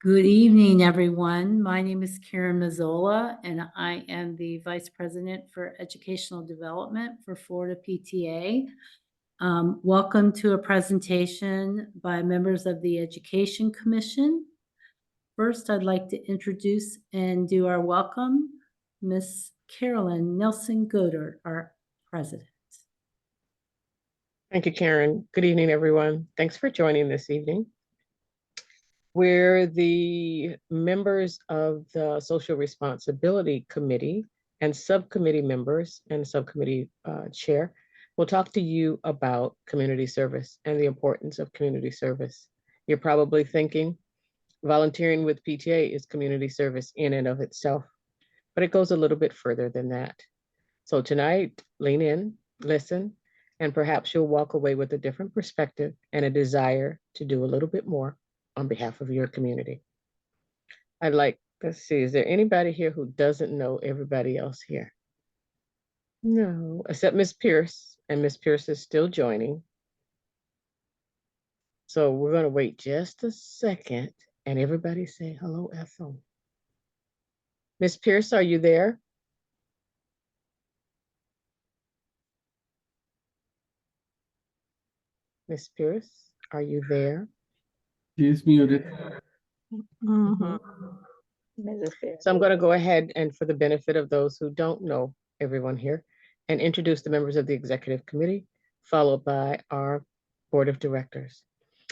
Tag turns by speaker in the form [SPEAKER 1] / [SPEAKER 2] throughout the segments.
[SPEAKER 1] Good evening, everyone. My name is Karen Mazzola, and I am the Vice President for Educational Development for Florida PTA. Welcome to a presentation by members of the Education Commission. First, I'd like to introduce and do our welcome, Ms. Carolyn Nelson Goddard, our President.
[SPEAKER 2] Thank you, Karen. Good evening, everyone. Thanks for joining this evening. We're the members of the Social Responsibility Committee and subcommittee members and subcommittee chair. We'll talk to you about community service and the importance of community service. You're probably thinking volunteering with PTA is community service in and of itself, but it goes a little bit further than that. So tonight, lean in, listen, and perhaps you'll walk away with a different perspective and a desire to do a little bit more on behalf of your community. I'd like, let's see, is there anybody here who doesn't know everybody else here? No, except Miss Pierce, and Miss Pierce is still joining. So we're gonna wait just a second and everybody say hello, Ethel. Miss Pierce, are you there? Miss Pierce, are you there?
[SPEAKER 3] She's muted.
[SPEAKER 2] So I'm going to go ahead and, for the benefit of those who don't know everyone here, and introduce the members of the executive committee, followed by our board of directors.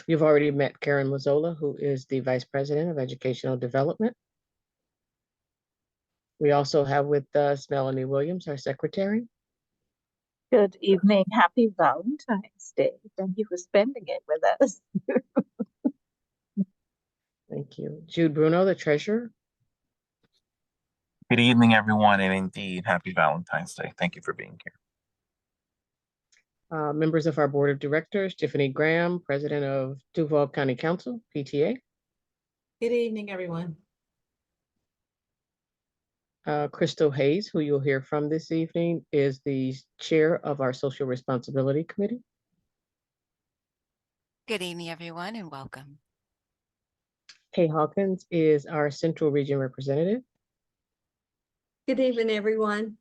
[SPEAKER 2] You've already met Karen Mazzola, who is the vice president of educational development. We also have with us Melanie Williams, our secretary.
[SPEAKER 4] Good evening. Happy Valentine's Day. Thank you for spending it with us.
[SPEAKER 2] Thank you. Jude Bruno, the treasurer.
[SPEAKER 5] Good evening, everyone, and indeed, happy Valentine's Day. Thank you for being here.
[SPEAKER 2] Members of our board of directors, Tiffany Graham, president of Duval County Council, PTA.
[SPEAKER 6] Good evening, everyone.
[SPEAKER 2] Crystal Hayes, who you'll hear from this evening, is the chair of our Social Responsibility Committee.
[SPEAKER 7] Good evening, everyone, and welcome.
[SPEAKER 2] Kay Hawkins is our Central Region representative.
[SPEAKER 6] Good evening, everyone.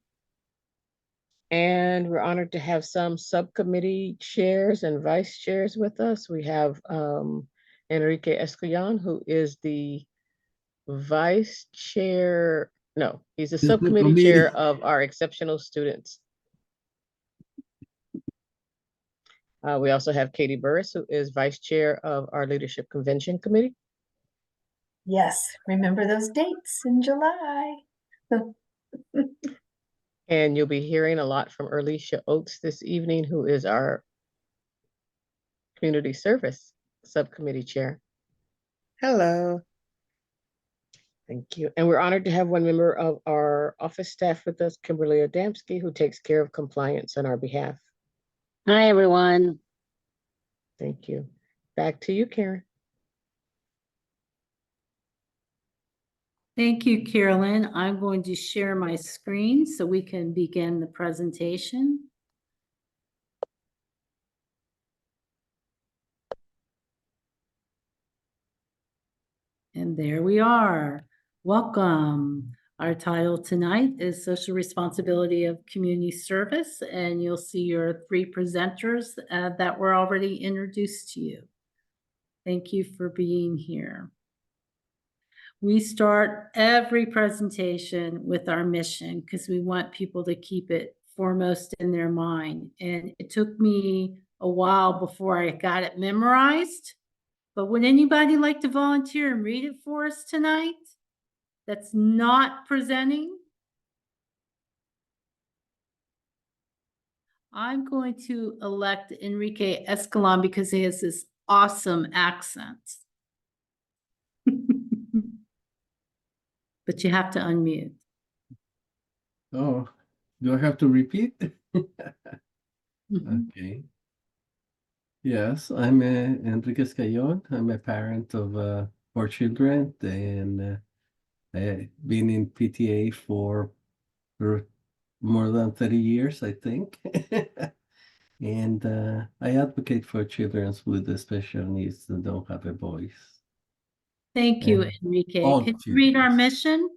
[SPEAKER 2] And we're honored to have some subcommittee chairs and vice chairs with us. We have Enrique Escalon, who is the vice chair. No, he's the subcommittee chair of our exceptional students. We also have Katie Burris, who is vice chair of our leadership convention committee.
[SPEAKER 8] Yes, remember those dates in July.
[SPEAKER 2] And you'll be hearing a lot from Erlisha Oates this evening, who is our community service subcommittee chair.
[SPEAKER 9] Hello.
[SPEAKER 2] Thank you. And we're honored to have one member of our office staff with us, Kimberly Adamski, who takes care of compliance on our behalf.
[SPEAKER 10] Hi, everyone.
[SPEAKER 2] Thank you. Back to you, Karen.
[SPEAKER 1] Thank you, Carolyn. I'm going to share my screen so we can begin the presentation. And there we are. Welcome. Our title tonight is Social Responsibility of Community Service, and you'll see your three presenters that were already introduced to you. Thank you for being here. We start every presentation with our mission because we want people to keep it foremost in their mind. And it took me a while before I got it memorized. But would anybody like to volunteer and read it for us tonight? That's not presenting. I'm going to elect Enrique Escalon because he has this awesome accent. But you have to unmute.
[SPEAKER 3] Oh, do I have to repeat? Okay. Yes, I'm Enrique Escalon. I'm a parent of 4 children, and I've been in PTA for more than 30 years, I think. And I advocate for children with special needs that don't have a voice.
[SPEAKER 1] Thank you,
[SPEAKER 3] and
[SPEAKER 1] Enrique.
[SPEAKER 3] all
[SPEAKER 1] Could you read our
[SPEAKER 3] children.
[SPEAKER 1] mission?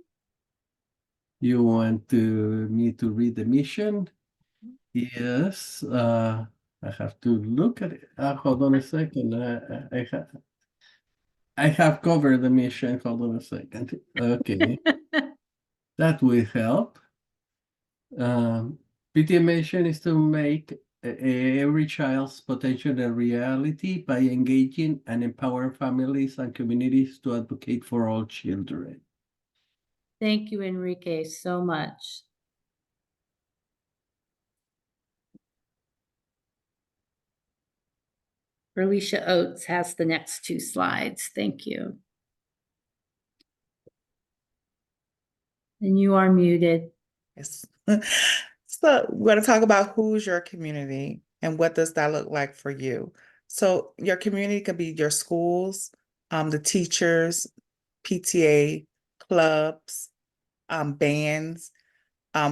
[SPEAKER 3] You want me to read the mission? Yes, I have to look at it. Hold on a second. I have covered the mission. Hold on a second. Okay, that will help. PTA mission is to make every child's potential a reality by engaging and empowering families and communities to advocate for all children.
[SPEAKER 1] Thank you, Enrique, so much. Alicia Oates has the next two slides. Thank you. And you are muted.
[SPEAKER 9] Yes. So we're going to talk about who's your community and what does that look like for you. So your community could be your schools, the teachers, PTA, clubs, bands,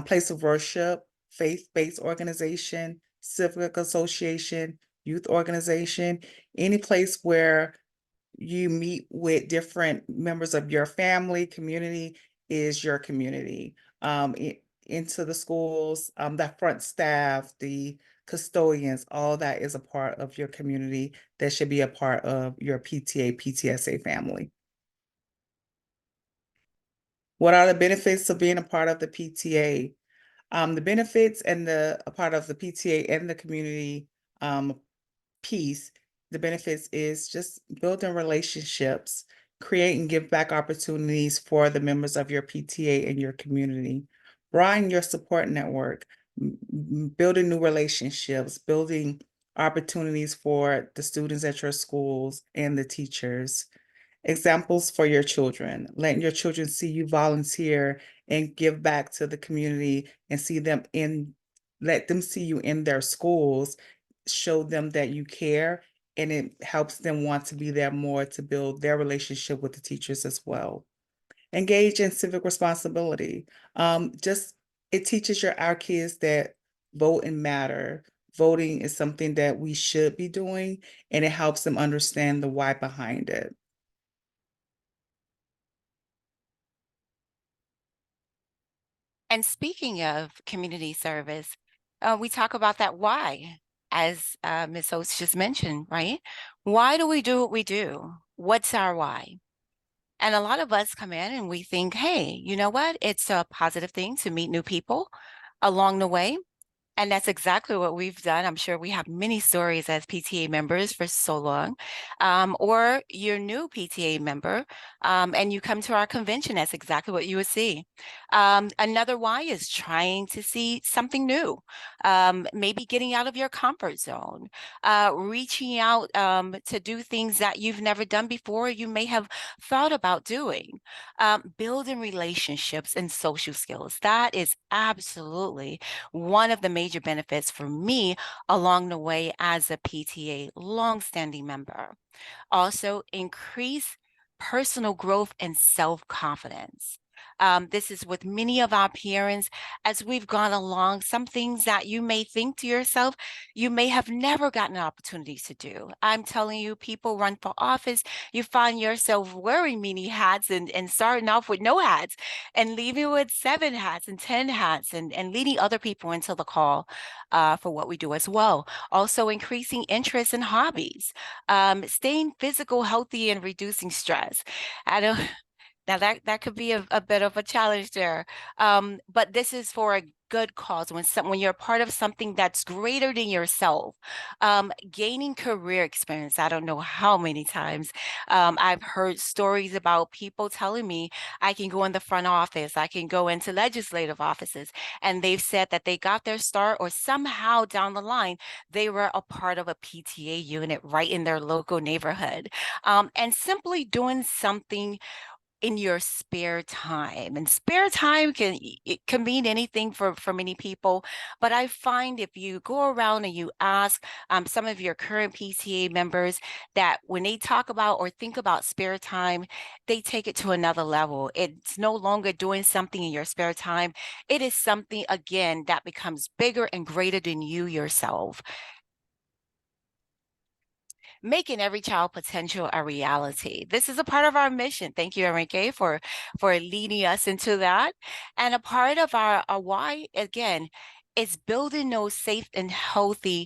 [SPEAKER 9] place of worship, faith-based organization, civic association, youth organization, any place where you meet with different members of your family, community is your community. Into the schools, that front staff, the custodians, all that is a part of your community that should be a part of your PTA, PTSA family. What are the benefits of being a part of the PTA? The benefits and a part of the PTA and the community piece, the benefits is just building relationships, create and give back opportunities for the members of your PTA and your community, broaden your support network, building new relationships, building opportunities for the students at your schools and the teachers. Examples for your children, letting your children see you volunteer and give back to the community and let them see you in their schools, show them that you care, and it helps them want to be there more to build their relationship with the teachers as well. Engage in civic responsibility. It teaches our kids that vote and matter. Voting is something that we should be doing, and it helps them understand the why behind it.
[SPEAKER 7] And speaking of community service, we talk about that why, as Ms. Oates just mentioned, right? Why do we do what we do? What's our why? And a lot of us come in and we think, hey, you know what? It's a positive thing to meet new people along the way. And that's exactly what we've done. I'm sure we have many stories as PTA members for so long. Or you're new PTA member and you come to our convention, that's exactly what you would see. Another why is trying to see something new, maybe getting out of your comfort zone, reaching out to do things that you've never done before, you may have thought about doing, building relationships and social skills. That is absolutely one of the major benefits for me along the way as a PTA longstanding member. Also, increase personal growth and self-confidence. This is with many of our parents as we've gone along, some things that you may think to yourself, you may have never gotten opportunities to do. I'm telling you, people run for office, you find yourself wearing many hats and starting off with no hats and leaving with 7 hats and 10 hats and leading other people into the call for what we do as well. Also increasing interest in hobbies, staying physical healthy and reducing stress. I don't Now that could be a bit of a challenge there, but this is for a good cause. When you're a part of something that's greater than yourself, gaining career experience. I don't know how many times I've heard stories about people telling me I can go in the front office, I can go into legislative offices, and they've said that they got their start or somehow down the line they were a part of a PTA unit right in their local neighborhood, and simply doing something in your spare time. And spare time can mean anything for many people, but I find if you go around and you ask some of your current PTA members, that when they talk about or think about spare time, they take it to another level. It's no longer doing something in your spare time. It is something, again, that becomes bigger and greater than you yourself. making every child potential a reality. This is a part of our mission. Thank you, Enrique, for leading us into that. And a part of our why, again, is building those safe and healthy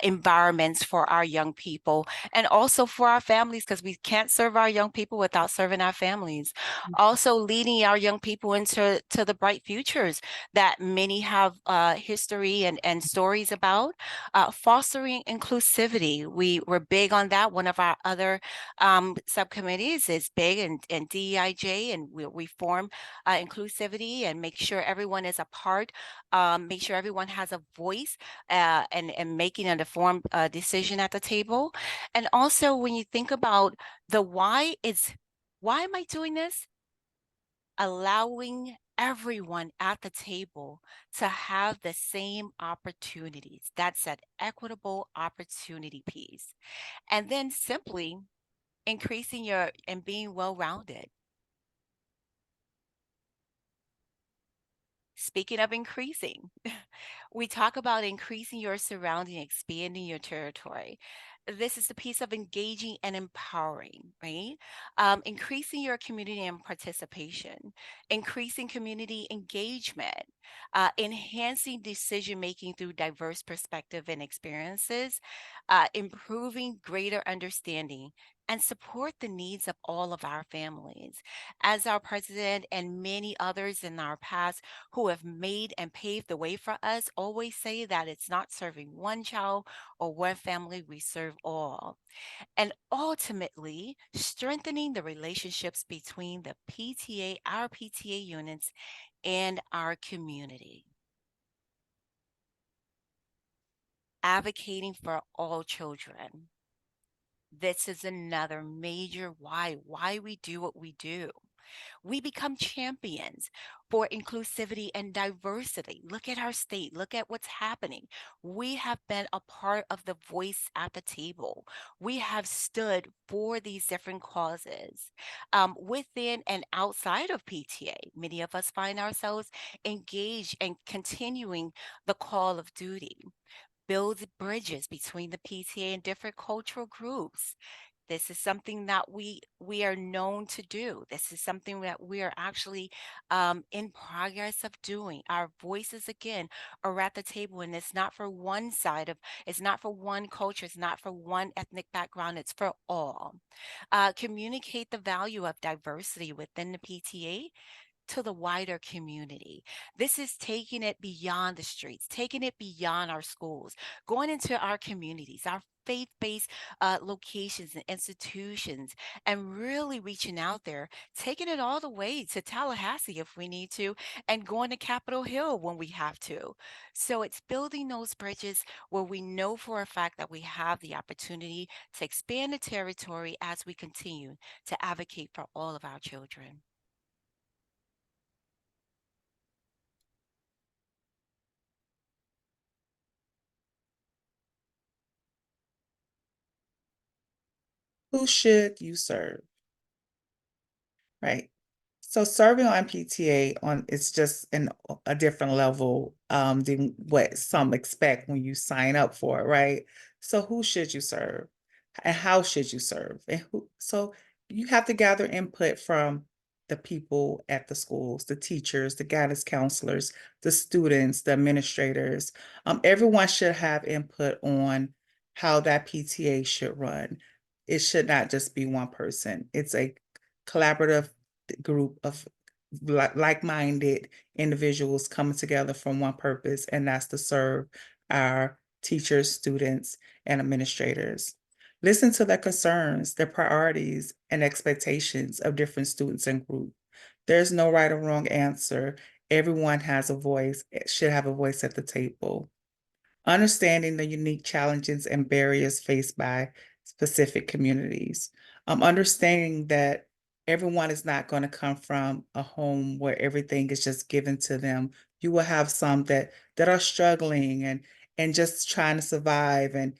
[SPEAKER 7] environments for our young people and also for our families, because we can't serve our young people without serving our families. Also leading our young people into the bright futures that many have history and stories about. Fostering inclusivity. We're big on that. One of our other subcommittees is big in DEIJ, and we form inclusivity and make sure everyone is a part, make sure everyone has a voice and making an informed decision at the table. And also when you think about the why, why am I doing this? Allowing everyone at the table to have the same opportunities. That's that equitable opportunity piece. And then simply increasing your and being well-rounded. Speaking of increasing, we talk about increasing your surrounding, expanding your territory. This is the piece of engaging and empowering, right? Increasing your community and participation, increasing community engagement, enhancing decision-making through diverse perspective and experiences, improving greater understanding, and support the needs of all of our families. As our president and many others in our past who have made and paved the way for us always say that it's not serving one child or one family, we serve all. And ultimately, strengthening the relationships between the PTA, our PTA units, and our community. Advocating for all children. This is another major why we do what we do. We become champions for inclusivity and diversity. Look at our state, look at what's happening. We have been a part of the voice at the table. We have stood for these different causes. Within and outside of PTA, many of us find ourselves engaged and continuing the call of duty. Build bridges between the PTA and different cultural groups. This is something that we are known to do. This is something that we are actually in progress of doing. Our voices, again, are at the table, and it's not for one side of, it's not for one culture, it's not for one ethnic background, it's for all. Communicate the value of diversity within the PTA to the wider community. This is taking it beyond the streets, taking it beyond our schools, going into our communities, our faith-based locations and institutions, and really reaching out there, taking it all the way to Tallahassee if we need to, and going to Capitol Hill when we have to. So it's building those bridges where we know for a fact that we have the opportunity to expand the territory as we continue to advocate for all of our children.
[SPEAKER 9] Who should you serve? Right. So serving on PTA it's just a different level than what some expect when you sign up for it, right? So who should you serve? And how should you serve? So you have to gather input from the people at the schools, the teachers, the guidance counselors, the students, the administrators. Everyone should have input on how that PTA should run. It should not just be one person. It's a collaborative group of like-minded individuals coming together for one purpose, and that's to serve our teachers, students, and administrators. Listen to their concerns, their priorities, and expectations of different students and groups. There's no right or wrong answer. Everyone has a voice, should have a voice at the table. Understanding the unique challenges and barriers faced by specific communities. Understanding that everyone is not going to come from a home where everything is just given to them. You will have some that are struggling and just trying to survive and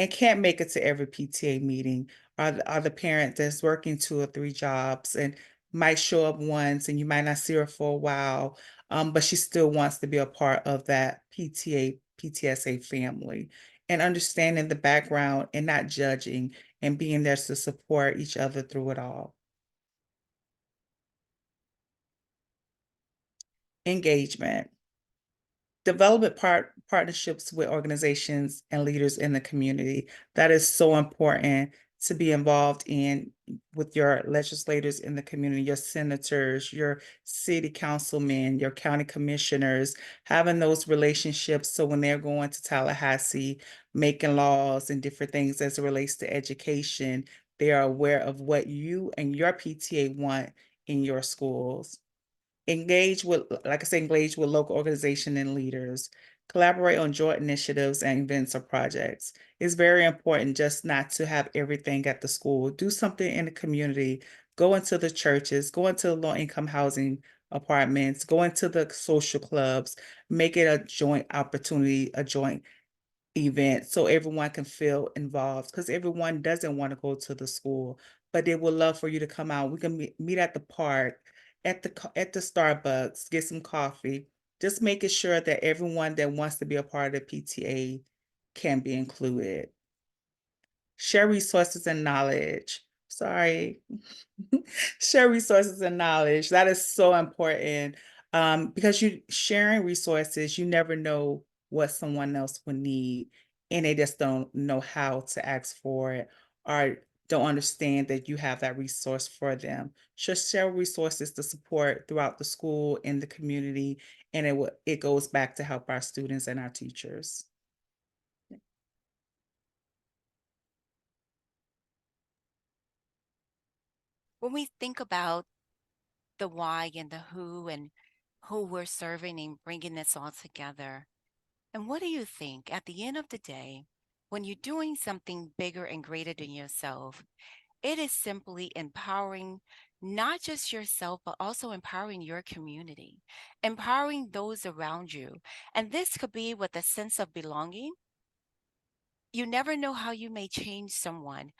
[SPEAKER 9] can't make it to every PTA meeting. Are the parent that's working 2 or 3 jobs and might show up once and you might not see her for a while, but she still wants to be a part of that PTA, PTSA family, and understanding the background and not judging and being there to support each other through it all. Engagement. Development partnerships with organizations and leaders in the community. That is so important to be involved in with your legislators in the community, your senators, your city councilmen, your county commissioners, having those relationships so when they're going to Tallahassee, making laws and different things as it relates to education, they are aware of what you and your PTA want in your schools. Engage with, like I said, engage with local organization and leaders, collaborate on joint initiatives and events or projects. It's very important just not to have everything at the school. Do something in the community, go into the churches, go into low-income housing apartments, go into the social clubs, make it a joint opportunity, a joint event so everyone can feel involved because everyone doesn't want to go to the school, but they would love for you to come out. We can meet at the park, at the Starbucks, get some coffee, just making sure that everyone that wants to be a part of the PTA can be included. Share resources and knowledge. Sorry. Share resources and knowledge. That is so important because you sharing resources, you never know what someone else would need, and they just don't know how to ask for it or don't understand that you have that resource for them. Just share resources to support throughout the school and the community, and it goes back to help our students and our teachers.
[SPEAKER 7] When we think about the why and the who and who we're serving and bringing this all together, and what do you think at the end of the day, when you're doing something bigger and greater than yourself, it is simply empowering not just yourself, but also empowering your community, empowering those around you. And this could be with a sense of belonging. You never know how you may change someone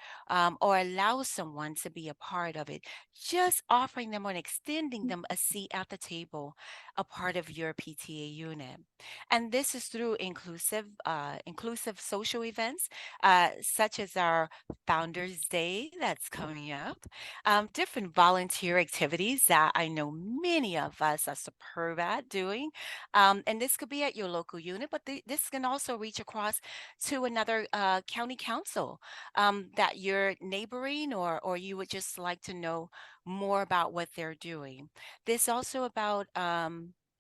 [SPEAKER 7] or allow someone to be a part of it. Just offering them or extending them a seat at the table, a part of your PTA unit. And this is through inclusive social events, such as our Founders Day that's coming up, different volunteer activities that I know many of us are superb at doing. And this could be at your local unit, but this can also reach across to another county council that you're neighboring or you would just like to know more about what they're doing. This also about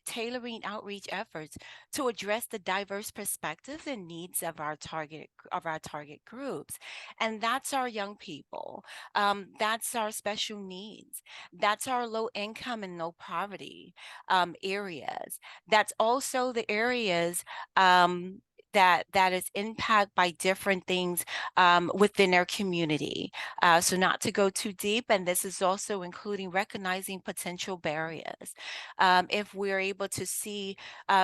[SPEAKER 7] tailoring outreach efforts to address the diverse perspectives and needs of our target groups, and that's our young people, that's our special needs, that's our low income and low poverty areas, that's also the areas that is impacted by different things within our community. So not to go too deep, and this is also including recognizing potential barriers. If we're able to see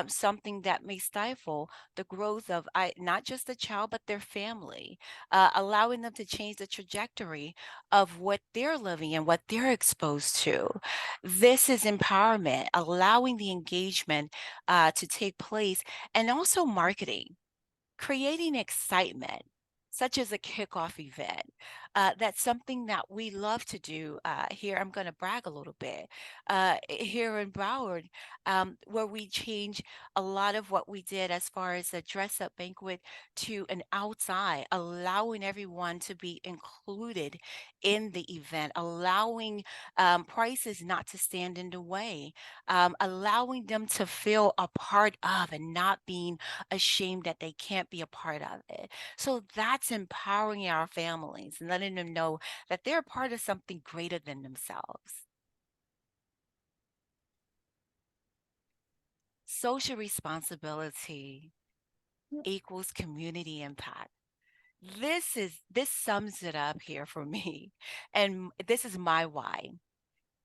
[SPEAKER 7] something that may stifle the growth of not just the child, but their family, allowing them to change the trajectory of what they're living and what they're exposed to. This is empowerment, allowing the engagement to take place, and also marketing, creating excitement, such as a kickoff event. That's something that we love to do here. I'm going to brag a little bit here in Broward, where we change a lot of what we did as far as a dress up banquet to an outside, allowing everyone to be included in the event, allowing prices not to stand in the way, allowing them to feel a part of and not being ashamed that they can't be a part of it. So that's empowering our families and letting them know that they're a part of something greater than themselves. Social responsibility equals community impact. This sums it up here for me. And this is my why.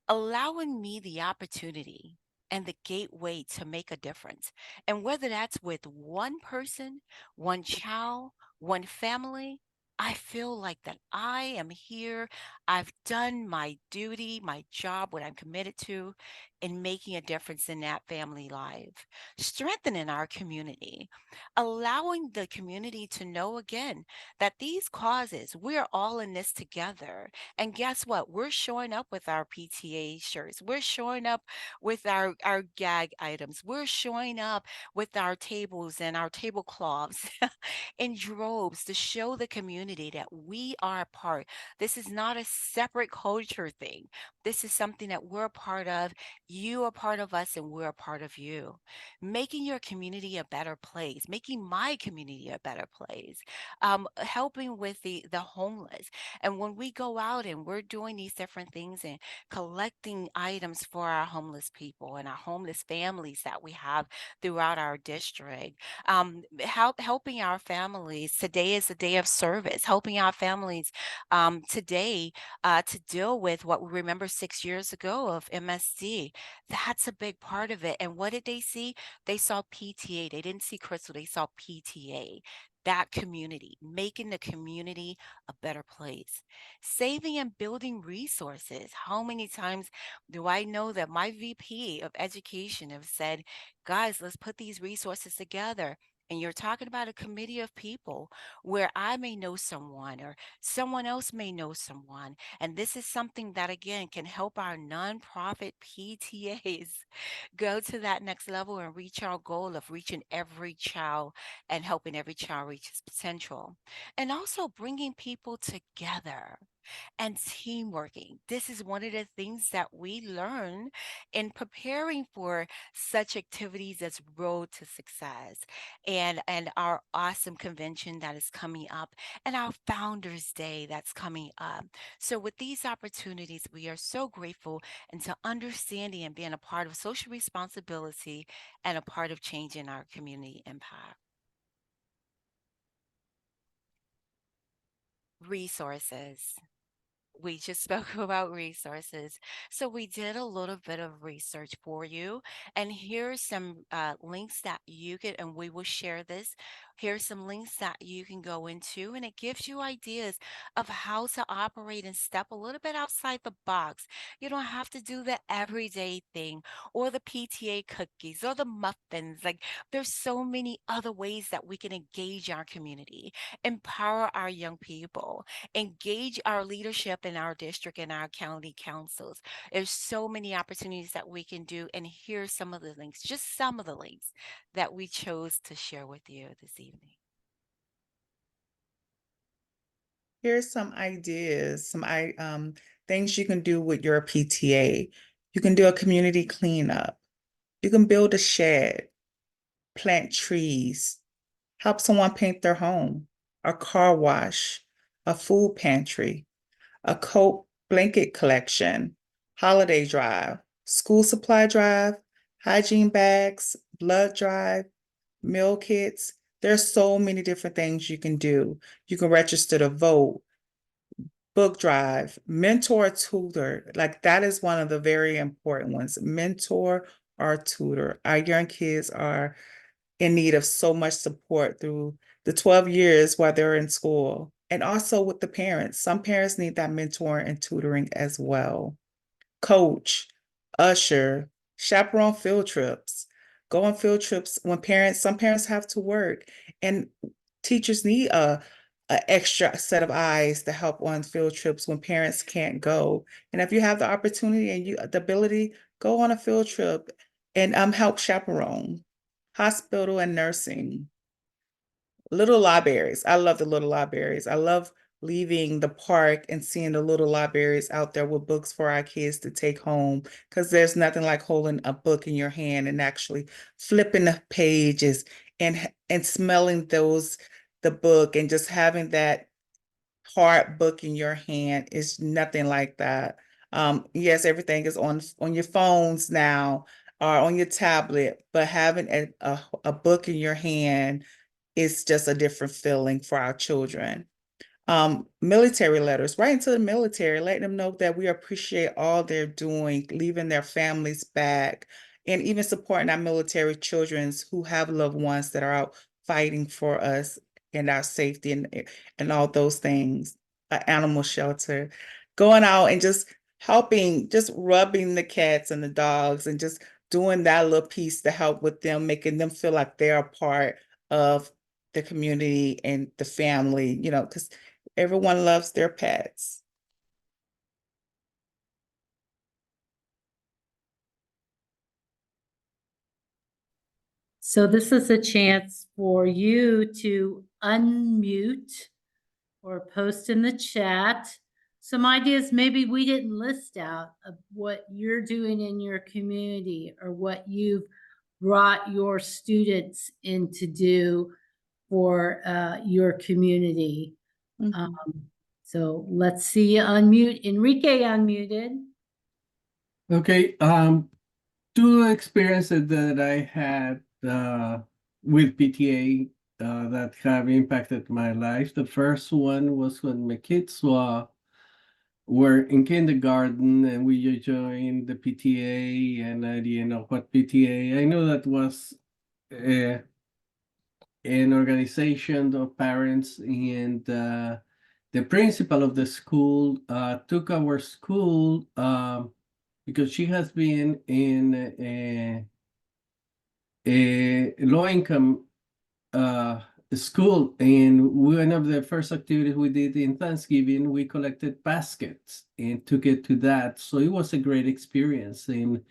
[SPEAKER 7] Allowing me the opportunity and the gateway to make a difference. And whether that's with one person, one child, one family, I feel like that I am here. I've done my duty, my job, what I'm committed to, in making a difference in that family life, strengthening our community, allowing the community to know again that these causes, we're all in this together. And guess what? We're showing up with our PTA shirts. We're showing up with our gag items. We're showing up with our tables and our tablecloths in droves to show the community that we are a part. This is not a separate culture thing. This is something that we're a part of. You are part of us, and we're a part of you. Making your community a better place, making my community a better place, helping with the homeless. And when we go out and we're doing these different things and collecting items for our homeless people and our homeless families that we have throughout our district, helping our families. Today is a day of service, helping our families today to deal with what we remember 6 years ago of MSD. That's a big part of it. And what did they see? They saw PTA. They didn't see Crystal, they saw PTA. That community, making the community a better place, saving and building resources. How many times do I know that my VP of education have said, guys, let's put these resources together? And you're talking about a committee of people where I may know someone or someone else may know someone. And this is something that, again, can help our nonprofit PTAs go to that next level and reach our goal of reaching every child and helping every child reach its potential. And also bringing people together and teamworking. This is one of the things that we learn in preparing for such activities as Road to Success and our awesome convention that is coming up and our Founders Day that's coming up. So with these opportunities, we are so grateful into understanding and being a part of social responsibility and a part of changing our community impact. Resources. We just spoke about resources. So we did a little bit of research for you. And here's some links that you can, and we will share this. Here's some links that you can go into, and it gives you ideas of how to operate and step a little bit outside the box. You don't have to do the everyday thing or the PTA cookies or the muffins. Like there's so many other ways that we can engage our community, empower our young people, engage our leadership in our district and our county councils. There's so many opportunities that we can do. And here's some of the links, just some of the links that we chose to share with you this evening.
[SPEAKER 9] Here's some ideas, things you can do with your PTA. You can do a community cleanup. You can build a shed, plant trees, help someone paint their home, a car wash, a food pantry, a coat blanket collection, holiday drive, school supply drive, hygiene bags, blood drive, meal kits. There's so many different things you can do. You can register to vote, book drive, mentor a tutor. Like that is one of the very important ones. Mentor or tutor. Our young kids are in need of so much support through the 12 years while they're in school. And also with the parents. Some parents need that mentoring and tutoring as well. Coach, usher, chaperone field trips. Go on field trips when some parents have to work, and teachers need a extra set of eyes to help on field trips when parents can't go. And if you have the opportunity and the ability, go on a field trip and help chaperone. Hospital and nursing. Little libraries. I love the little libraries. I love leaving the park and seeing the little libraries out there with books for our kids to take home, because there's nothing like holding a book in your hand and actually flipping the pages and smelling the book and just having that hard book in your hand is nothing like that. Yes, everything is on your phones now or on your tablet, but having a book in your hand is just a different feeling for our children. Military letters, right into the military, letting them know that we appreciate all they're doing, leaving their families back, and even supporting our military children who have loved ones that are out fighting for us and our safety and all those things. Animal shelter, going out and just helping, just rubbing the cats and the dogs and just doing that little piece to help with them, making them feel like they're a part of the community and the family, you know, because everyone loves their pets.
[SPEAKER 1] So this is a chance for you to unmute or post in the chat some ideas maybe we didn't list out of what you're doing in your community or what you've brought your students in to do for your community. So let's see you unmute. Enrique unmuted.
[SPEAKER 3] Okay, two experiences that I had with PTA that have impacted my life. The first one was when my kids were in kindergarten and we joined the PTA, and I didn't know what PTA. I knew that was an organization of parents, and the principal of the school took our school because she has been in a low-income school, and one of the first activities we did in Thanksgiving, we collected baskets and took it to that. So it was a great experience, and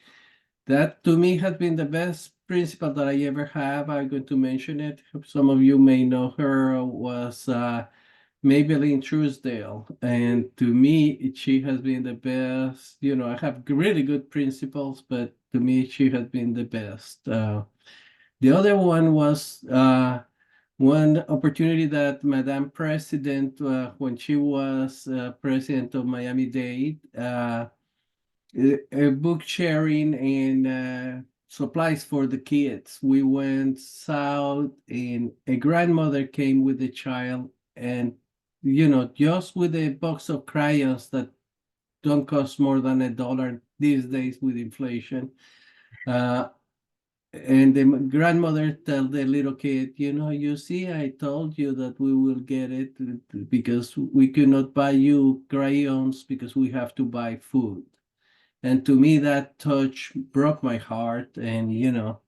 [SPEAKER 3] that to me has been the best principal that I ever have. I'm going to mention it. Some of you may know her, was Maybelline Truesdale, and to me she has been the best. You know, I have really good principals, but to me she has been the best. The other one was one opportunity that Madame President, when she was president of Miami-Dade, a book sharing and supplies for the kids. We went south, and a grandmother came with the child, and you know, just with a box of crayons that don't cost more than $1 these days with inflation. And the grandmother tell the little kid, you know, you see, I told you that we will get it because we could not buy you crayons because we have to buy food. And to me, that touch broke my heart. And, you know,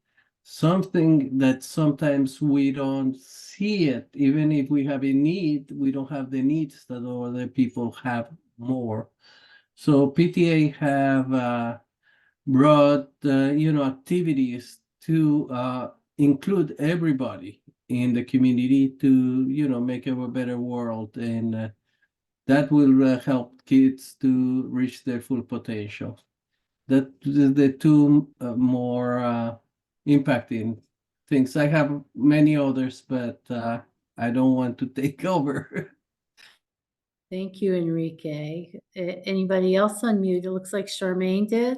[SPEAKER 3] something that sometimes we don't see it, even if we have a need, we don't have the needs that other people have more. So PTA have brought, you know, activities to include everybody in the community to, you know, make a better world. And that will help kids to reach their full potential. That the two more impacting things. I have many others, but I don't want to take over.
[SPEAKER 1] Thank you, Enrique. Anybody else unmute? It looks like Charmaine did.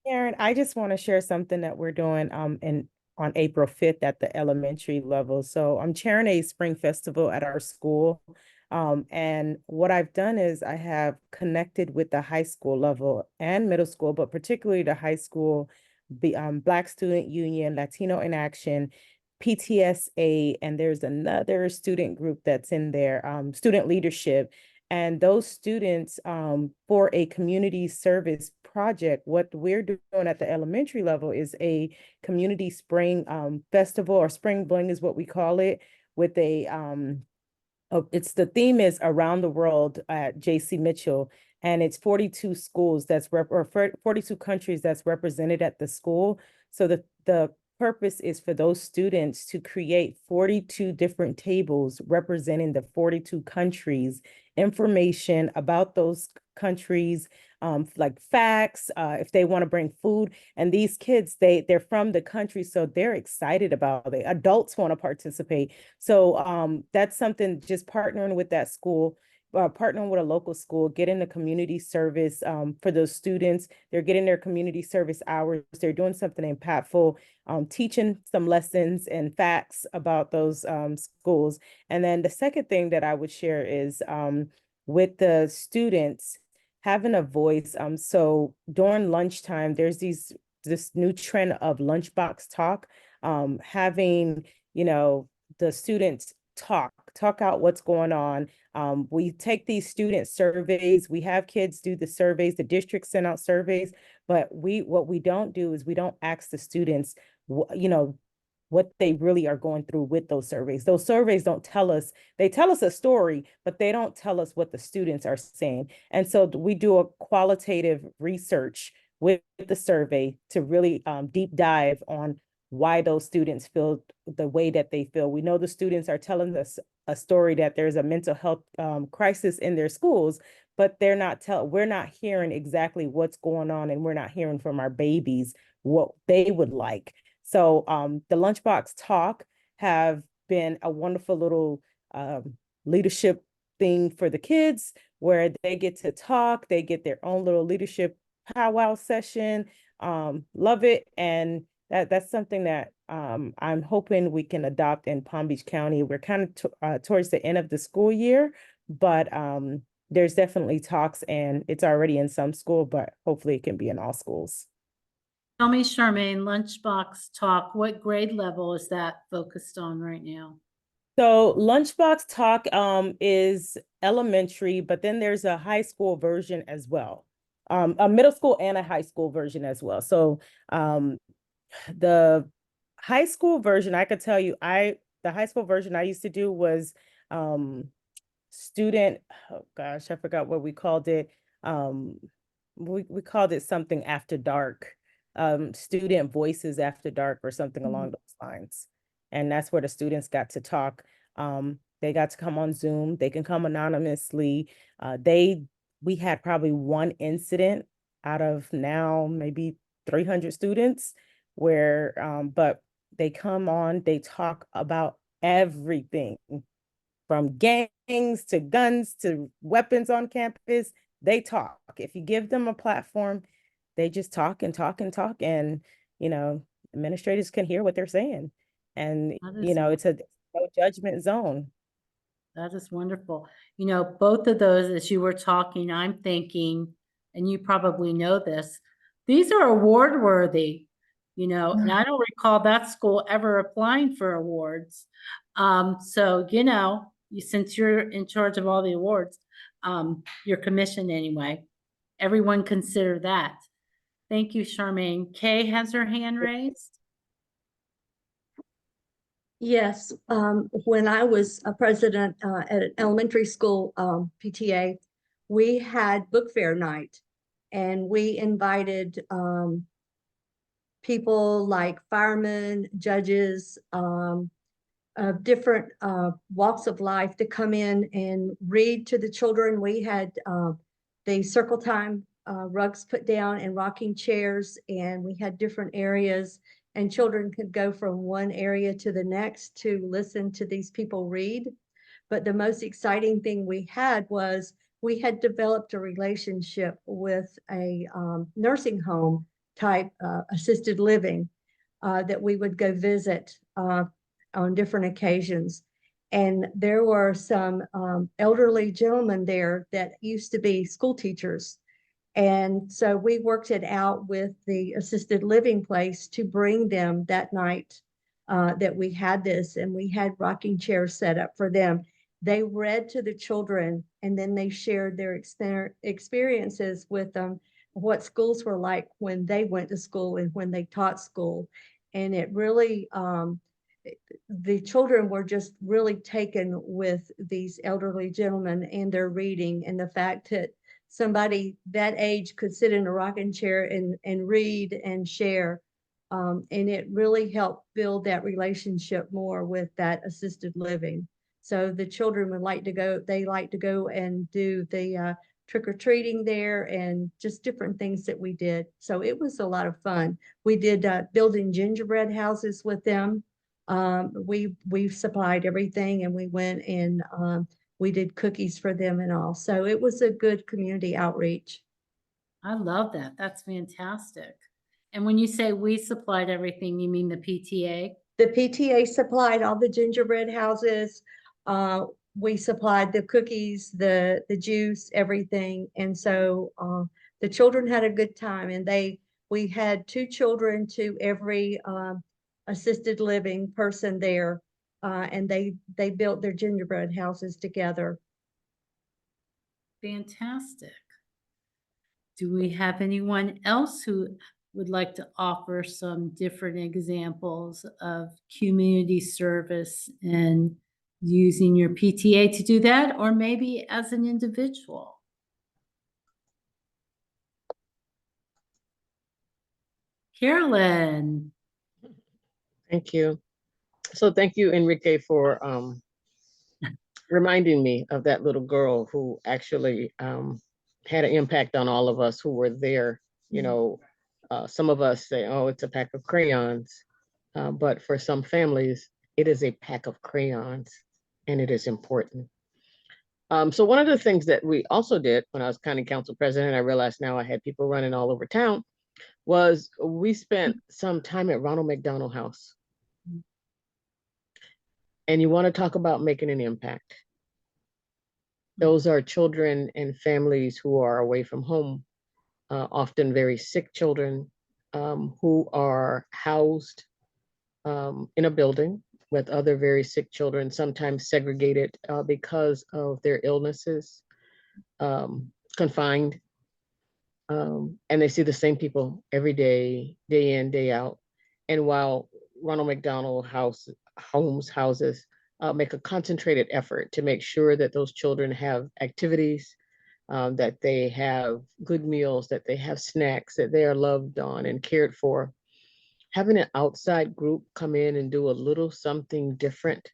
[SPEAKER 11] Karen, I just want to share something that we're doing on April 5th at the elementary level. So I'm chairing a spring festival at our school. And what I've done is I have connected with the high school level and middle school, but particularly the high school, the Black Student Union, Latino in Action, PTSA, and there's another student group that's in there, student leadership. And those students, for a community service project, what we're doing at the elementary level is a community spring festival, or spring bling is what we call it, with a it's the theme is around the world at JC Mitchell, and it's 42 schools or 42 countries that's represented at the school. So the purpose is for those students to create 42 different tables representing the 42 countries, information about those countries, like facts, if they want to bring food. And these kids, they're from the country, so they're excited about it. Adults want to participate. So that's something, just partnering with that school, partnering with a local school, getting the community service for those students. They're getting their community service hours. They're doing something impactful, teaching some lessons and facts about those schools. And then the second thing that I would share is with the students having a voice. So during lunchtime, there's this new trend of lunchbox talk, having, you know, the students talk talk out what's going on. We take these student surveys. We have kids do the surveys. The district send out surveys, but what we don't do is we don't ask the students, you know, what they really are going through with those surveys. Those surveys don't tell us, they tell us a story, but they don't tell us what the students are saying. And so we do a qualitative research with the survey to really deep dive on why those students feel the way that they feel. We know the students are telling us a story that there's a mental health crisis in their schools, but we're not hearing exactly what's going on, and we're not hearing from our babies what they would like. So the Lunchbox Talk have been a wonderful little leadership thing for the kids, where they get to talk, they get their own little leadership powwow session. Love it. And that's something that I'm hoping we can adopt in Palm Beach County. We're kind of towards the end of the school year, but there's definitely talks, and it's already in some school, but hopefully it can be in all schools.
[SPEAKER 1] Tell me, Charmaine, Lunchbox Talk, what grade level is that focused on right now?
[SPEAKER 11] So Lunchbox Talk is elementary, but then there's a high school version as well. A middle school and a high school version as well. So the high school version, I could tell you, the high school version I used to do was student, oh gosh, I forgot what we called it. We called it something after dark, student voices after dark, or something along those lines. And that's where the students got to talk. They got to come on Zoom. They can come anonymously. We had probably one incident out of now maybe 300 students where, but they come on, they talk about everything from gangs to guns to weapons on campus. They talk. If you give them a platform, they just talk and talk and talk, and, you know, administrators can hear what they're saying. And, you know, it's a no judgment zone.
[SPEAKER 1] That is wonderful. You know, both of those, as you were talking, I'm thinking, and you probably know this, these are award worthy, you know, and I don't recall that school ever applying for awards. So, you know, since you're in charge of all the awards, your commission anyway, everyone consider that. Thank you, Charmaine. Kay has her hand raised.
[SPEAKER 6] Yes, when I was a president at an elementary school PTA, we had book fair night, and we invited people like firemen, judges, of different walks of life to come in and read to the children. We had the circle time rugs put down and rocking chairs, and we had different areas, and children could go from one area to the next to listen to these people read. But the most exciting thing we had was we had developed a relationship with a nursing home type assisted living that we would go visit on different occasions. And there were some elderly gentlemen there that used to be school teachers. And so we worked it out with the assisted living place to bring them that night that we had this, and we had rocking chairs set up for them. They read to the children, and then they shared their experiences with them, what schools were like when they went to school and when they taught school. And it really, the children were just really taken with these elderly gentlemen and their reading, and the fact that somebody that age could sit in a rocking chair and read and share. And it really helped build that relationship more with that assisted living. So the children would like to go, they like to go and do the trick-or-treating there, and just different things that we did. So it was a lot of fun. We did building gingerbread houses with them. We supplied everything, and we went and we did cookies for them and all. So it was a good community outreach.
[SPEAKER 1] I love that. That's fantastic. And when you say we supplied everything, you mean the PTA?
[SPEAKER 6] The PTA supplied all the gingerbread houses. We supplied the cookies, the juice, everything. And so the children had a good time, and we had 2 children to every assisted living person there. and they built their gingerbread houses together.
[SPEAKER 1] Fantastic. Do we have anyone else who would like to offer some different examples of community service and using your PTA to do that, or maybe as an individual? Carolyn.
[SPEAKER 2] Thank you. So thank you, Enrique, for reminding me of that little girl who actually had an impact on all of us who were there. You know, some of us say, oh, it's a pack of crayons. But for some families, it is a pack of crayons, and it is important. So one of the things that we also did when I was county council president, I realized now I had people running all over town, was we spent some time at Ronald McDonald House. And you want to talk about making an impact. Those are children and families who are away from home, often very sick children, who are housed in a building with other very sick children, sometimes segregated because of their illnesses, confined. And they see the same people every day, day in, day out. And while Ronald McDonald houses make a concentrated effort to make sure that those children have activities, that they have good meals, that they have snacks, that they are loved on and cared for, having an outside group come in and do a little something different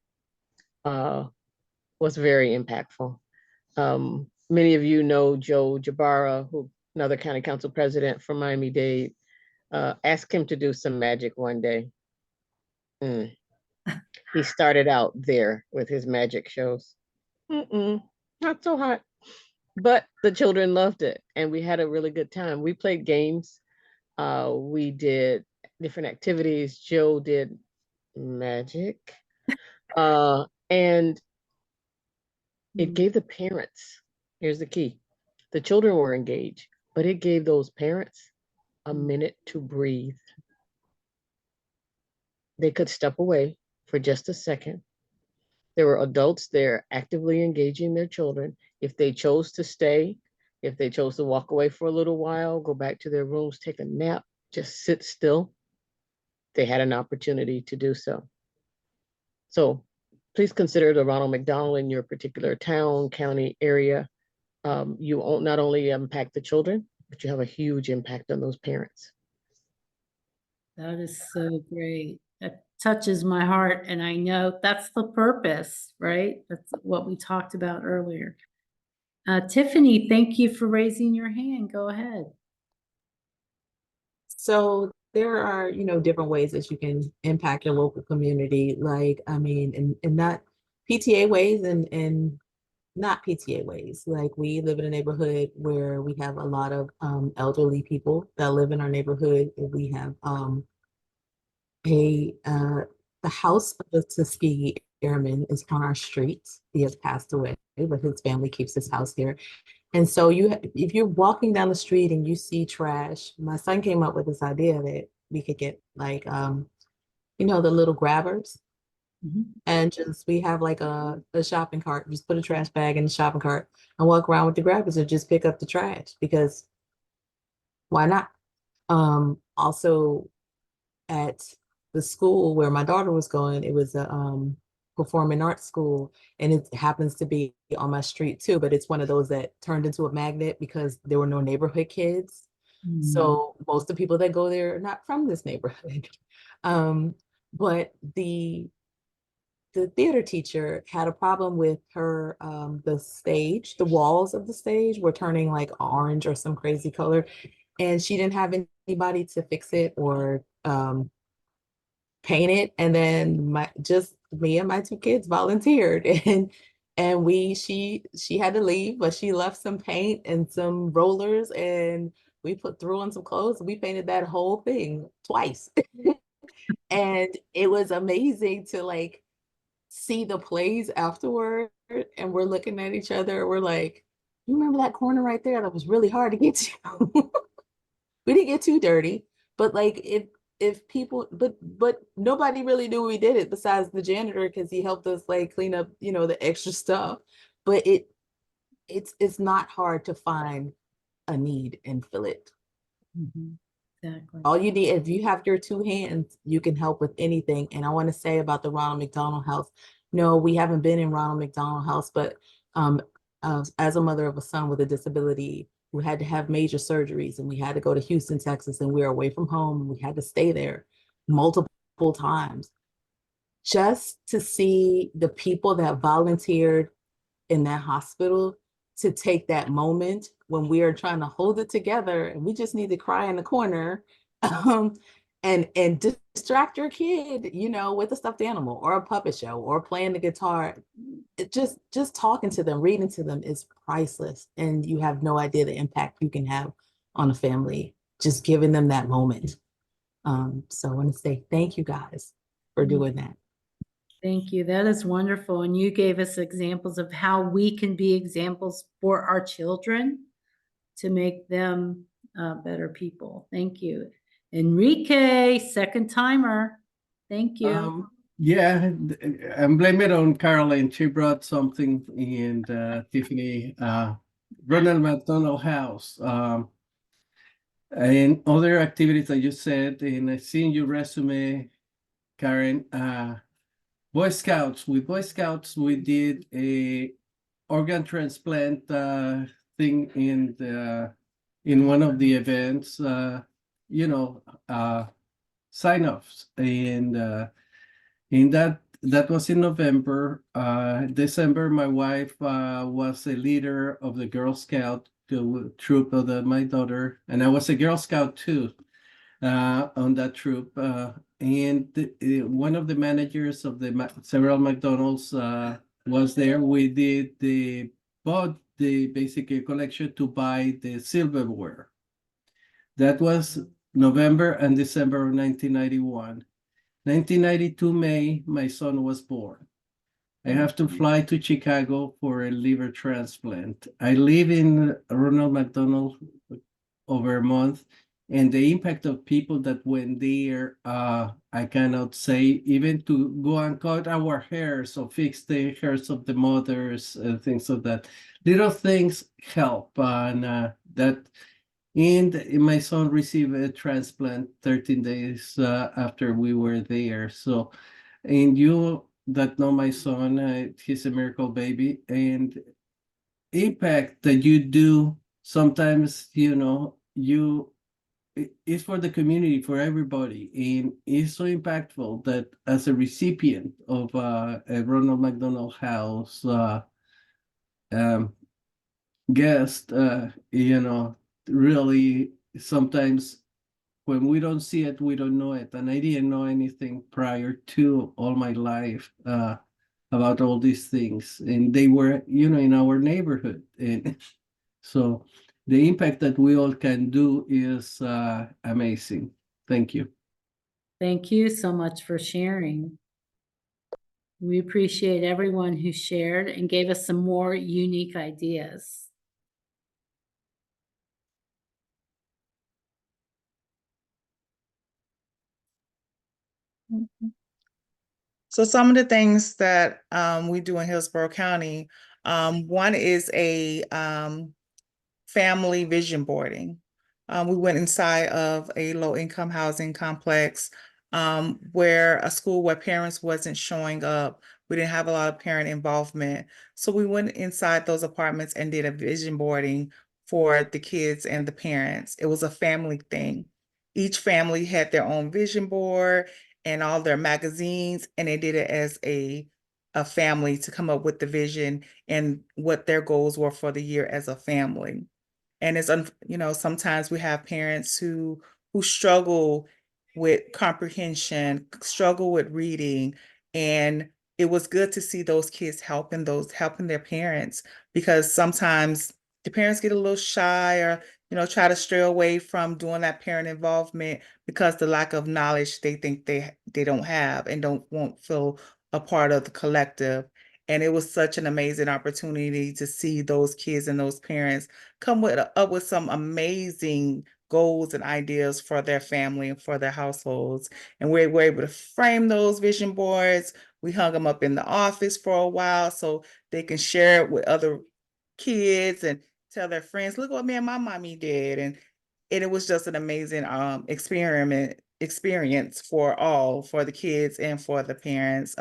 [SPEAKER 2] was very impactful. Many of you know Joe Jabara, who another county council president from Miami-Dade. Asked him to do some magic one day. He started out there with his magic shows. Not so hot, but the children loved it, and we had a really good time. We played games. We did different activities. Joe did magic, and it gave the parents, here's the key, the children were engaged, but it gave those parents a minute to breathe. They could step away for just a second. There were adults there actively engaging their children. If they chose to stay, if they chose to walk away for a little while, go back to their rooms, take a nap, just sit still, they had an opportunity to do so. So please consider the Ronald McDonald in your particular town, county, area. You not only impact the children, but you have a huge impact on those parents.
[SPEAKER 1] That is so great. That touches my heart, and I know that's the purpose, right? That's what we talked about earlier. Tiffany, thank you for raising your hand. Go ahead.
[SPEAKER 12] So there are, different ways that you can impact your local community. Like, I mean, in not PTA ways and not PTA ways. Like, we live in a neighborhood where we have a lot of elderly people that live in our neighborhood. We have the house of the Tuskegee Airman is on our street. He has passed away, but his family keeps his house here. And so if you're walking down the street and you see trash, my son came up with this idea that we could get like, the little grabbers. And we have like a shopping cart, just put a trash bag in the shopping cart and walk around with the grabbers and just pick up the trash, because why not? Also at the school where my daughter was going, it was a performing arts school, and it happens to be on my street too, but it's one of those that turned into a magnet because there were no neighborhood kids. So most of the people that go there are not from this neighborhood. But the theater teacher had a problem with her, the walls of the stage were turning like orange or some crazy color, and she didn't have anybody to fix it or paint it. And then just me and my two kids volunteered, and she had to leave, but she left some paint and some rollers, and we threw on some clothes, and we painted that whole thing twice. And it was amazing to like see the plays afterward, and we're looking at each other. We're like, you remember that corner right there? That was really hard to get to. We didn't get too dirty, but like if people, but nobody really knew we did it besides the janitor, because he helped us like clean up, the extra stuff. But it's not hard to find a need and fill it.
[SPEAKER 1] Exactly.
[SPEAKER 12] All you need, if you have your two hands, you can help with anything. And I want to say about the Ronald McDonald House, no, we haven't been in Ronald McDonald House, but as a mother of a son with a disability who had to have major surgeries, and we had to go to Houston, Texas, and we were away from home, and we had to stay there multiple times. Just to see the people that volunteered in that hospital to take that moment when we are trying to hold it together and we just need to cry in the corner, and distract your kid, with a stuffed animal or a puppet show or playing the guitar. It just talking to them, reading to them is priceless, and you have no idea the impact you can have on a family just giving them that moment. So I want to say thank you guys for doing that.
[SPEAKER 1] Thank you. That is wonderful. And you gave us examples of how we can be examples for our children to make them better people. Thank you. Enrique, second timer. Thank you.
[SPEAKER 3] Yeah, I'm blaming it on Caroline. She brought something, and Tiffany, Ronald McDonald House, and other activities that you said, and I see in your resume, Karen, Boy Scouts. With Boy Scouts, we did a organ transplant thing in one of the events, sign-offs, and in that was in November. December, my wife was a leader of the Girl Scout troop of my daughter, and I was a Girl Scout too on that troop. And one of the managers of the several McDonald's was there. We did bought the basic collection to buy the silverware. That was November and December of 1991. 1992 May, my son was born. I have to fly to Chicago for a liver transplant. I live in Ronald McDonald over a month, and the impact of people that went there, I cannot say, even to go and cut our hairs or fix the hairs of the mothers and things like that. Little things help, and and my son received a transplant 13 days after we were there. So, and you that know my son, he's a miracle baby, and impact that you do sometimes, it's for the community, for everybody, and it's so impactful that as a recipient of a Ronald McDonald House guest, really sometimes when we don't see it, we don't know it. And I didn't know anything prior to all my life about all these things. And they were, in our neighborhood. And so the impact that we all can do is amazing. Thank you.
[SPEAKER 1] Thank you so much for sharing. We appreciate everyone who shared and gave us some more unique ideas.
[SPEAKER 9] So some of the things that we do in Hillsborough County, one is a family vision boarding. We went inside of a low-income housing complex where a school where parents wasn't showing up. We didn't have a lot of parent involvement. So we went inside those apartments and did a vision boarding for the kids and the parents. It was a family thing. Each family had their own vision board and all their magazines, and they did it as a family to come up with the vision and what their goals were for the year as a family. And it's, sometimes we have parents who struggle with comprehension, struggle with reading, and it was good to see those kids helping their parents, because sometimes the parents get a little shy or try to stray away from doing that parent involvement because the lack of knowledge they think they don't have and won't feel a part of the collective. And it was such an amazing opportunity to see those kids and those parents come up with some amazing goals and ideas for their family and for their households. And we were able to frame those vision boards. We hung them up in the office for a while so they can share it with other kids and tell their friends, look what me and my mommy did. And it was just an amazing experience for all, for the kids and for the parents.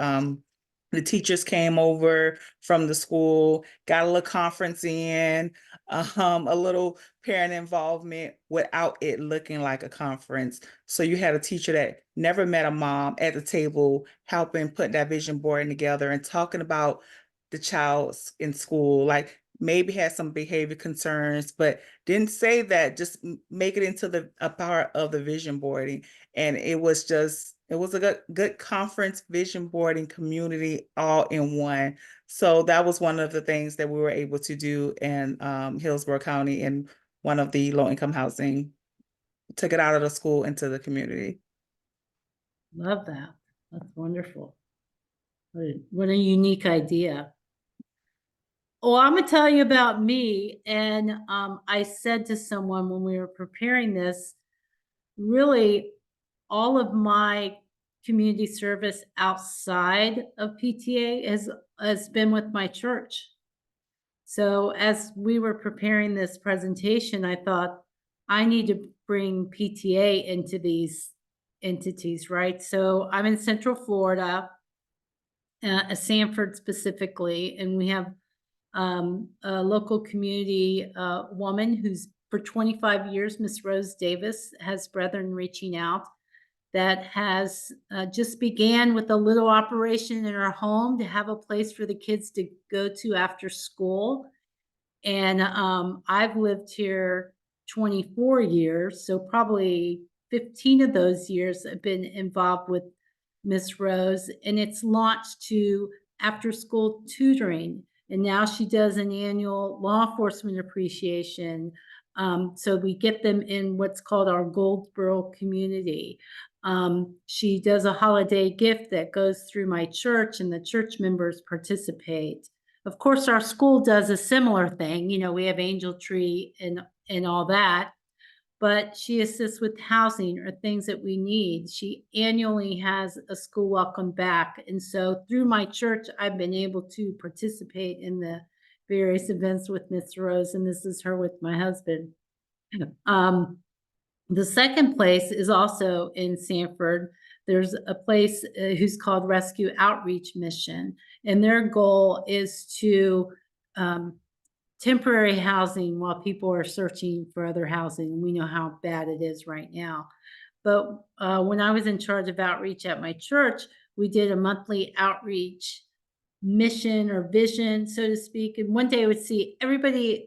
[SPEAKER 9] The teachers came over from the school, got a little conference in, a little parent involvement without it looking like a conference. So you had a teacher that never met a mom at the table, helping put that vision board together and talking about the child's in school, like maybe had some behavior concerns, but didn't say that, just make it into a part of the vision boarding. And it was a good conference, vision boarding community all in one. So that was one of the things that we were able to do in Hillsborough County, in one of the low-income housing, took it out of the school into the community.
[SPEAKER 1] Love that. That's wonderful. What a unique idea. Well, I'm gonna tell you about me. And I said to someone when we were preparing this, really all of my community service outside of PTA has been with my church. So as we were preparing this presentation, I thought I need to bring PTA into these entities, right? So I'm in Central Florida, Sanford specifically, and we have a local community woman who's for 25 years, Miss Rose Davis, has Brethren Reaching Out, that has just began with a little operation in her home to have a place for the kids to go to after school. And I've lived here 24 years, so probably 15 of those years I've been involved with Miss Rose, and it's launched to after school tutoring. And now she does an annual law enforcement appreciation. So we get them in what's called our Goldsboro community. She does a holiday gift that goes through my church, and the church members participate. Of course, our school does a similar thing. You know, we have Angel Tree and all that, but she assists with housing or things that we need. She annually has a school welcome back. And so through my church, I've been able to participate in the various events with Miss Rose, and this is her with my husband. The second place is also in Sanford. There's a place who's called Rescue Outreach Mission, and their goal is to temporary housing while people are searching for other housing. And we know how bad it is right now. But when I was in charge of outreach at my church, we did a monthly outreach mission or vision, so to speak. And one day I would see everybody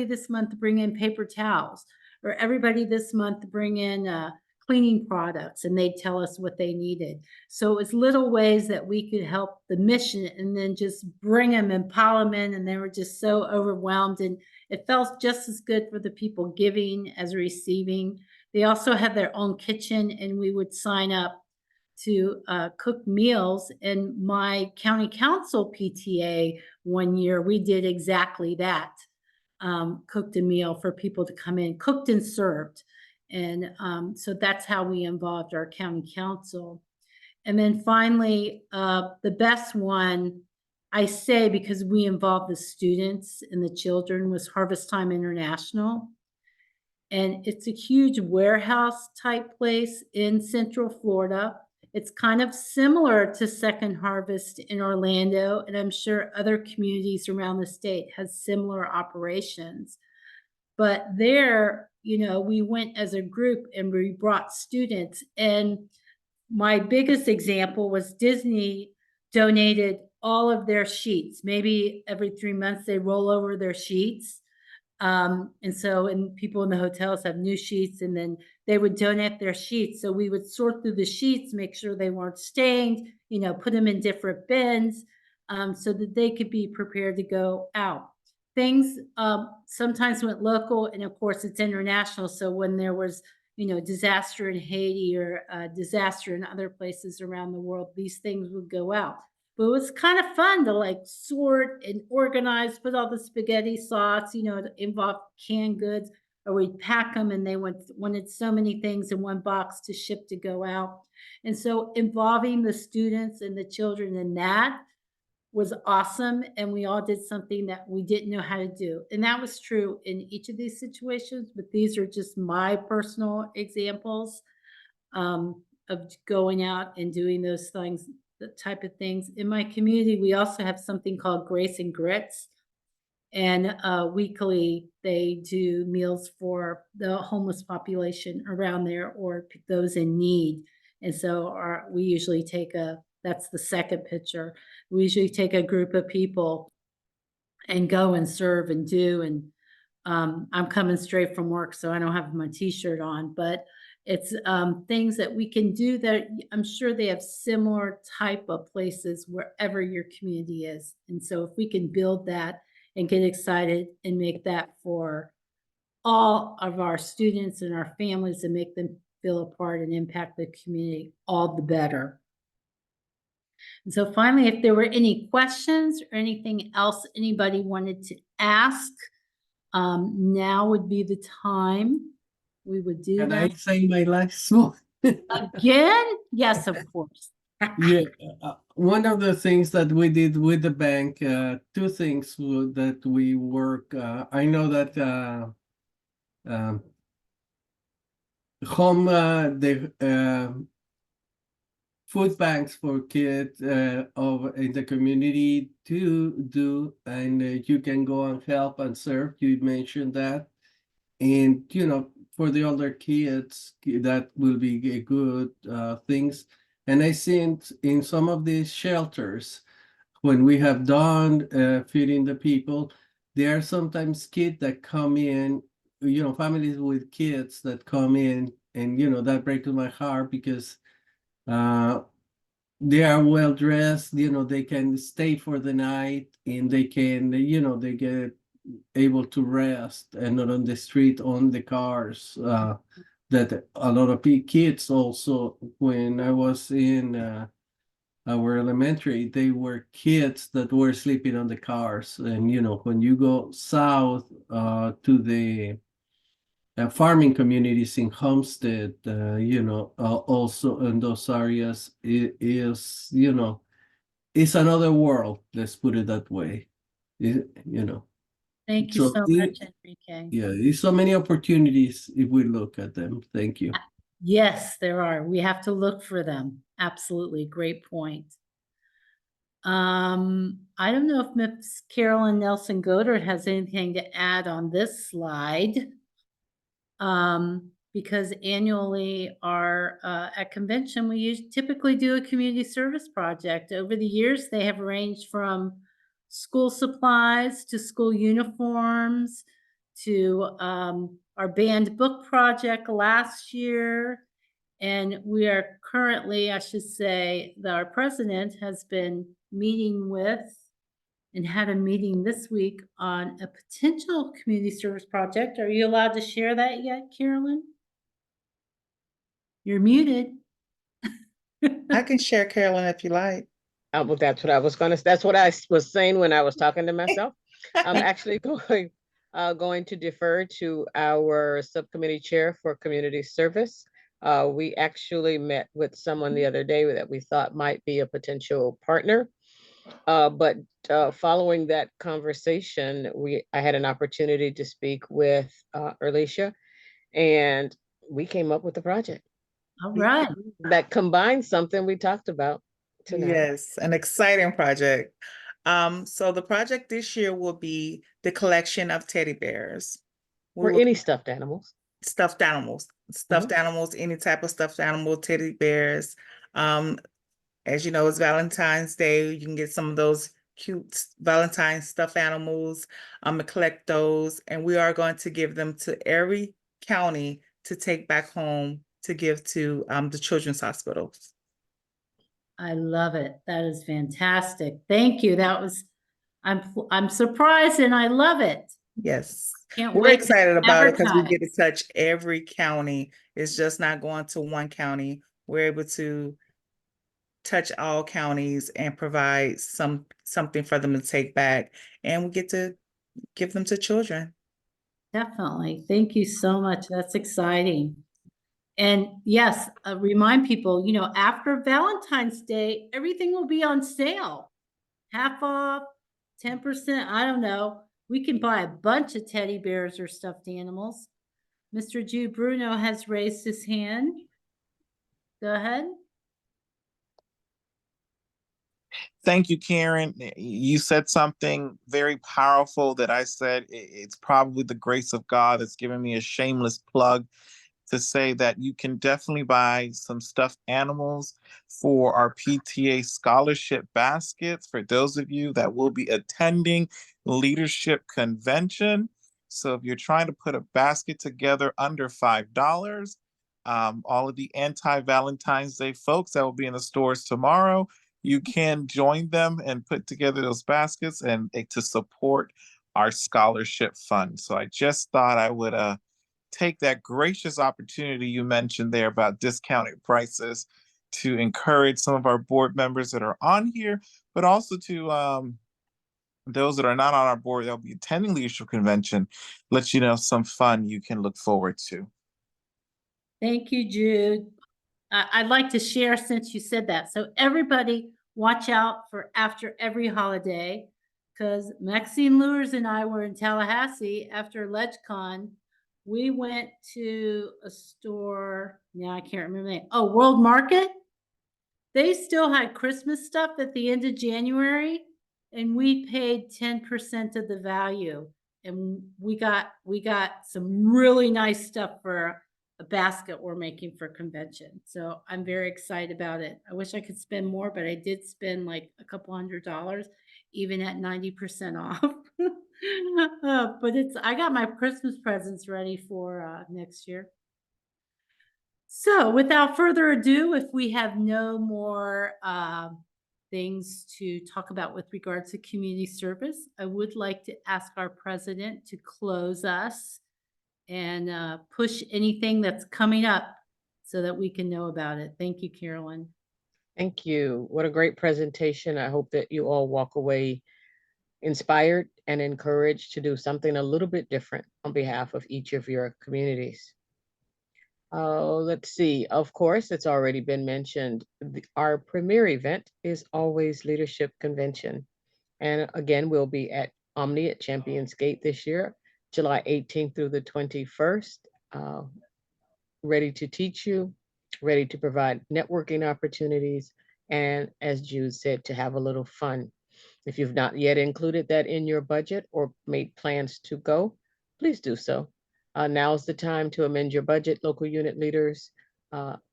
[SPEAKER 1] this month bring in paper towels, or everybody this month bring in cleaning products, and they'd tell us what they needed. So it was little ways that we could help the mission, and then just bring them and pile them in, and they were just so overwhelmed. And it felt just as good for the people giving as receiving. They also had their own kitchen, and we would sign up to cook meals. And my county council PTA one year, we did exactly that. Cooked a meal for people to come in, cooked and served. And so that's how we involved our county council. And then finally, the best one, I say because we involved the students and the children, was Harvest Time International. And it's a huge warehouse type place in Central Florida. It's kind of similar to Second Harvest in Orlando, and I'm sure other communities around the state has similar operations. But there, you know, we went as a group and we brought students. And my biggest example was Disney donated all of their sheets. Maybe every 3 months they roll over their sheets. And people in the hotels have new sheets, and then they would donate their sheets. So we would sort through the sheets, make sure they weren't stained, you know, put them in different bins, so that they could be prepared to go out. Things sometimes went local, and of course it's international. So when there was, you know, disaster in Haiti or disaster in other places around the world, these things would go out. But it was kind of fun to like sort and organize, put all the spaghetti sauce, you know, it involved canned goods. or we'd pack them and they wanted so many things in one box to ship to go out. And so involving the students and the children in that was awesome. And we all did something that we didn't know how to do. And that was true in each of these situations, but these are just my personal examples of going out and doing those things, the type of things. In my community, we also have something called Grace and Grits. And weekly, they do meals for the homeless population around there or those in need. And so we usually take that's the second picture. We usually take a group of people and go and serve and do. And I'm coming straight from work, so I don't have my t-shirt on, but it's things that we can do that I'm sure they have similar type of places wherever your community is. And so if we can build that and get excited and make that for all of our students and our families and make them feel a part and impact the community, all the better. And so finally, if there were any questions or anything else anybody wanted to ask, now would be the time we would do
[SPEAKER 3] Can I
[SPEAKER 1] that.
[SPEAKER 3] say my last one?
[SPEAKER 1] Again? Yes, of course.
[SPEAKER 3] Yeah, one of the things that we did with the bank, two things that we work. I know that the food banks for kids in the community to do, and you can go and help and serve. You mentioned that, and for the older kids, that will be good things. And I seen in some of these shelters, when we have done feeding the people, there are sometimes kids that come in, families with kids that come in, and that breaks my heart because they are well dressed, they can stay for the night and they can, they get able to rest and not on the street, on the cars. That a lot of kids also, when I was in our elementary, they were kids that were sleeping on the cars. And, when you go south to the farming communities in Homestead, also in those areas, it is, it's another world, let's put it that way.
[SPEAKER 1] Thank you
[SPEAKER 3] So
[SPEAKER 1] so much, Enrique.
[SPEAKER 3] yeah, there's so many opportunities if we look at them. Thank you.
[SPEAKER 1] Yes, there are. We have to look for them. Absolutely. Great point. I don't know if Ms. Carolyn Nelson Goddard has anything to add on this slide. Because annually at convention, we typically do a community service project. Over the years, they have ranged from school supplies to school uniforms to our banned book project last year. And we are currently, I should say, our president has been meeting with and had a meeting this week on a potential community service project. Are you allowed to share that yet, Carolyn? You're muted.
[SPEAKER 9] I can share, Carolyn, if you like.
[SPEAKER 2] Well, that's what I was saying when I was talking to myself. I'm actually going to defer to our subcommittee chair for community service. We actually met with someone the other day that we thought might be a potential partner. But following that conversation, I had an opportunity to speak with Erlicia, and we came up with a project.
[SPEAKER 1] All right.
[SPEAKER 2] That combines something we talked about tonight.
[SPEAKER 9] Yes, an exciting project. So the project this year will be the collection of teddy bears.
[SPEAKER 2] Or any stuffed animals.
[SPEAKER 9] Stuffed animals, any type of stuffed animal, teddy bears. As you know, it's Valentine's Day. You can get some of those cute Valentine's stuffed animals, and collect those. And we are going to give them to every county to take back home to give to the children's hospitals.
[SPEAKER 1] I love it. That is fantastic. Thank you. I'm surprised and I love it.
[SPEAKER 9] Yes.
[SPEAKER 1] Can't
[SPEAKER 9] We're
[SPEAKER 1] wait to
[SPEAKER 9] excited about it because we
[SPEAKER 1] advertise.
[SPEAKER 9] get to touch every county. It's just not going to one county. We're able to touch all counties and provide something for them to take back, and we get to give them to children.
[SPEAKER 1] Definitely. Thank you so much. That's exciting. And yes, remind people, after Valentine's Day, everything will be on sale. Half off, 10%, I don't know. We can buy a bunch of teddy bears or stuffed animals. Mr. Jude Bruno has raised his hand. Go ahead.
[SPEAKER 5] Thank you, Karen. You said something very powerful that I said it's probably the grace of God that's given me a shameless plug to say that you can definitely buy some stuffed animals for our PTA scholarship baskets for those of you that will be attending Leadership Convention. So if you're trying to put a basket together under $5, all of the anti-Valentine's Day folks that will be in the stores tomorrow, you can join them and put together those baskets and to support our scholarship fund. So I just thought I would take that gracious opportunity you mentioned there about discounted prices to encourage some of our board members that are on here, but also to those that are not on our board that will be attending Leadership Convention, let you know some fun you can look forward to.
[SPEAKER 1] Thank you, Jude. I'd like to share since you said that. So everybody watch out for after every holiday, because Maxine Lures and I were in Tallahassee after LegCon. We went to a store, now I can't remember the name. Oh, World Market. They still had Christmas stuff at the end of January, and we paid 10% of the value. And we got some really nice stuff for a basket we're making for convention. So I'm very excited about it. I wish I could spend more, but I did spend like a couple $100, even at 90% off. But I got my Christmas presents ready for next year. So without further ado, if we have no more things to talk about with regards to community service, I would like to ask our president to close us and push anything that's coming up so that we can know about it. Thank you, Carolyn.
[SPEAKER 2] Thank you. What a great presentation. I hope that you all walk away inspired and encouraged to do something a little bit different on behalf of each of your communities. Let's see. Of course, it's already been mentioned. Our premier event is always Leadership Convention. And again, we'll be at Omni at Champions Gate this year, July 18th through the 21st. Ready to teach you, ready to provide networking opportunities, and as Jude said, to have a little fun. If you've not yet included that in your budget or made plans to go, please do so. Now's the time to amend your budget, local unit leaders,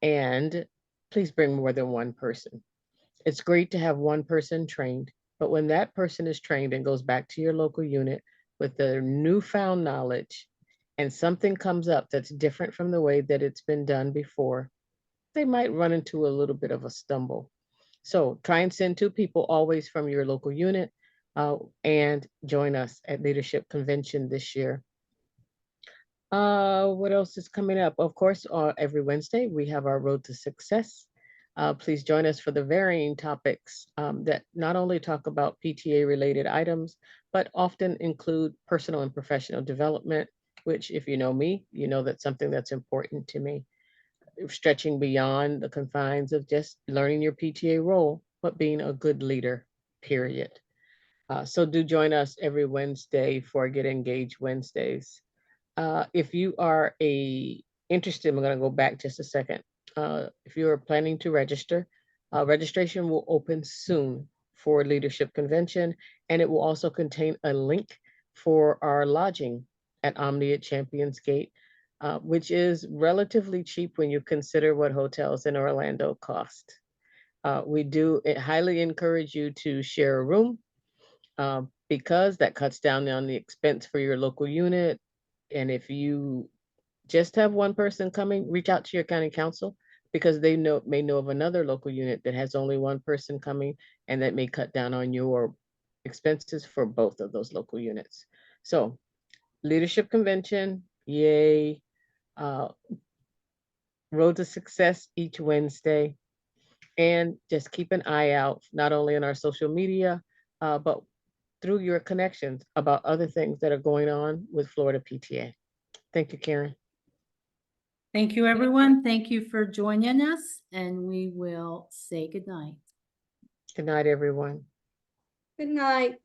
[SPEAKER 2] and please bring more than one person. It's great to have one person trained, but when that person is trained and goes back to your local unit with their newfound knowledge and something comes up that's different from the way that it's been done before, they might run into a little bit of a stumble. So try and send 2 people always from your local unit and join us at Leadership Convention this year. What else is coming up? Of course, every Wednesday we have our Road to Success. Please join us for the varying topics that not only talk about PTA related items, but often include personal and professional development, which if you know me, you know that's something that's important to me. Stretching beyond the confines of just learning your PTA role, but being a good leader, period. So do join us every Wednesday for Get Engaged Wednesdays. If you are interested, I'm going to go back just a second. If you are planning to register, registration will open soon for Leadership Convention, and it will also contain a link for our lodging at Omni at Champions Gate, which is relatively cheap when you consider what hotels in Orlando cost. We do highly encourage you to share a room because that cuts down on the expense for your local unit. And if you just have one person coming, reach out to your county council because they may know of another local unit that has only one person coming, and that may cut down on your expenses for both of those local units. So Leadership Convention, yay. Road to Success each Wednesday. And just keep an eye out, not only on our social media, but through your connections about other things that are going on with Florida PTA. Thank you, Karen.
[SPEAKER 1] Thank you, everyone. Thank you for joining us, and we will say goodnight.
[SPEAKER 2] Good night, everyone.
[SPEAKER 6] Good night.